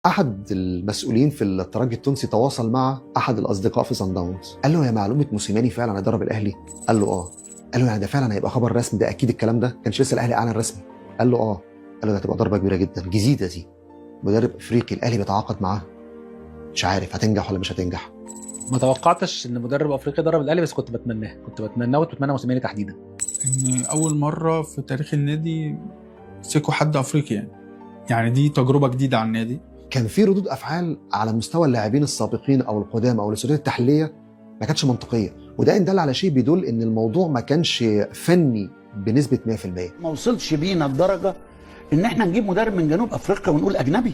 احد المسؤولين في الترجي التونسي تواصل مع احد الاصدقاء في صن داونز، قال له: يا معلومه موسيماني فعلا هيدرب الاهلي؟ قال له: اه. قال له: يعني ده فعلا هيبقى خبر رسمي؟ ده اكيد الكلام ده كانش لسه الاهلي اعلن رسمي. قال له: اه. قال له: ده هتبقى ضربه كبيره جدا، جديده دي، مدرب افريقي الاهلي بيتعاقد معاه، مش عارف هتنجح ولا مش هتنجح. ما توقعتش ان مدرب افريقي يدرب الاهلي، بس كنت بتمناه وبتمنى موسيماني تحديدا. ان اول مره في تاريخ النادي مسكوا حد افريقي، يعني دي تجربه جديده على النادي. كان في ردود افعال على مستوى اللاعبين السابقين او القدام او الاستوديوهات التحليليه ما كانتش منطقيه، وده ان دل على شيء بيدل ان الموضوع ما كانش فني بنسبه 100%. ما وصلش بينا الدرجه ان احنا نجيب مدرب من جنوب افريقيا ونقول اجنبي.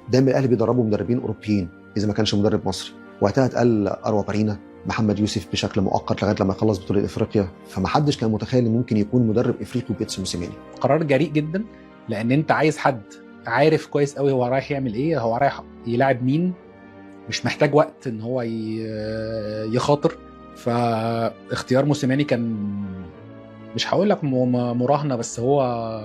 دايما الاهلي بيدربوا مدربين اوروبيين اذا ما كانش مدرب مصري، وقتها اتقال اروى بارينا، محمد يوسف بشكل مؤقت لغايه لما يخلص بطوله افريقيا، فما حدش كان متخيل ان ممكن يكون مدرب افريقي بيتسو موسيماني. قرار جريء جدا، لان انت عايز حد عارف كويس قوي هو رايح يعمل ايه، هو رايح يلاعب مين، مش محتاج وقت ان هو يخاطر. فاختيار موسيماني كان، مش هقول لك مراهنه، بس هو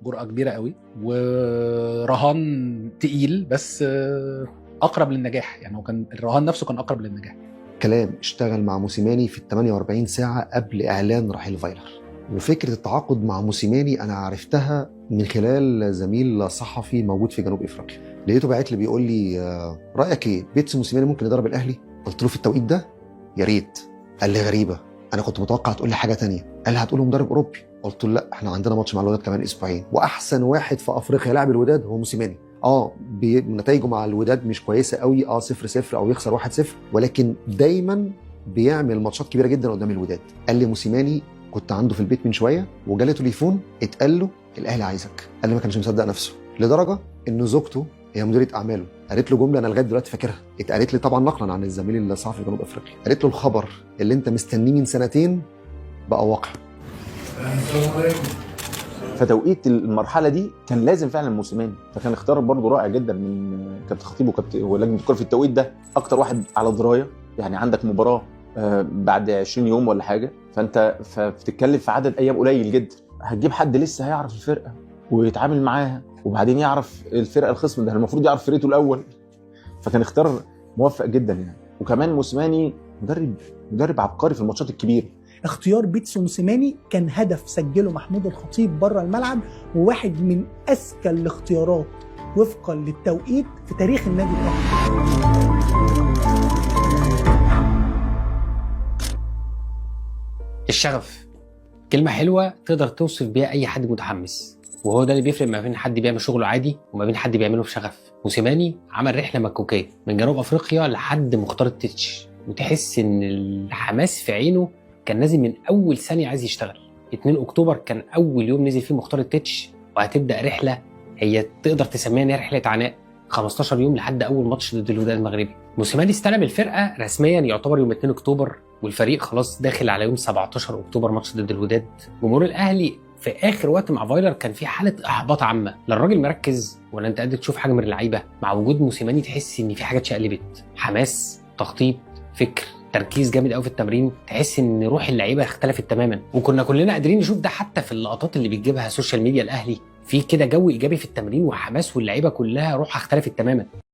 جرأة كبيرة قوي، ورهان تقيل، بس أقرب للنجاح. يعني هو كان الرهان نفسه كان أقرب للنجاح. كلام اشتغل مع موسيماني في ال 48 ساعة قبل إعلان رحيل فايلر. وفكرة التعاقد مع موسيماني أنا عرفتها من خلال زميل صحفي موجود في جنوب إفريقيا، لقيته باعت لي بيقول لي: رأيك إيه؟ بيتسو موسيماني ممكن يدرب الأهلي؟ قلت له في التوقيت ده يا ريت. قال لي: غريبة، أنا كنت متوقع تقول لي حاجة تانية. قال لي: هتقول له مدرب أوروبي؟ قلت له: لا، احنا عندنا ماتش مع الوداد كمان اسبوعين، واحسن واحد في افريقيا لاعب الوداد هو موسيماني. نتائجه مع الوداد مش كويسه قوي، 0-0 او يخسر 1-0، ولكن دايما بيعمل ماتشات كبيره جدا قدام الوداد. قال لي موسيماني كنت عنده في البيت من شويه وجاله تليفون اتقال له الاهلي عايزك. قال لي ما كانش مصدق نفسه، لدرجه ان زوجته هي مديره اعماله قالت له جمله انا لغايه دلوقتي فاكرها، اتقالت لي طبعا نقلا عن الزميل الصحفي في جنوب افريقيا. قالت له: الخبر اللي انت مستنيه من سنتين بقى واقع. فتوقيت المرحله دي كان لازم فعلا موسيماني، فكان اختيار برضه رائع جدا من كابتن خطيب ولجنه الكوره في التوقيت ده. اكتر واحد على درايه، يعني عندك مباراه بعد 20 يوم ولا حاجه، فانت بتتكلم في عدد ايام قليل جدا، هتجيب حد لسه هيعرف الفرقه ويتعامل معاها، وبعدين يعرف الفرقه الخصم ده المفروض يعرف فرقته الاول. فكان اختيار موفق جدا يعني. وكمان موسيماني مدرب عبقري في الماتشات الكبيره. اختيار بيتسو موسيماني كان هدف سجله محمود الخطيب بره الملعب، وواحد من اذكى الاختيارات وفقا للتوقيت في تاريخ النادي الاهلي. الشغف كلمة حلوة تقدر توصف بيها أي حد متحمس، وهو ده اللي بيفرق ما بين حد بيعمل شغله عادي وما بين حد بيعمله بشغف. موسيماني عمل رحلة مكوكية من جنوب أفريقيا لحد مختار التتش، وتحس إن الحماس في عينه كان نازل من أول ثانية عايز يشتغل. 2 أكتوبر كان أول يوم نزل فيه مختار التتش، وهتبدأ رحلة هي تقدر تسميها إن هي رحلة عناء 15 يوم لحد أول ماتش ضد الوداد المغربي. موسيماني استلم الفرقة رسميا يعتبر يوم 2 أكتوبر، والفريق خلاص داخل على يوم 17 أكتوبر ماتش ضد الوداد. جمهور الأهلي في آخر وقت مع فايلر كان في حالة إحباط عامة، لا الراجل مركز ولا أنت قادر تشوف حجم اللعيبة. مع وجود موسيماني تحس إن في حاجات شقلبت، حماس، تخطيط، فكر، تركيز جامد قوي في التمرين، تحس ان روح اللعيبه اختلفت تماما. وكنا كلنا قادرين نشوف ده حتى في اللقطات اللي بتجيبها السوشيال ميديا الاهلي، في كده جو ايجابي في التمرين وحماس، واللعيبه كلها روحها اختلفت تماما.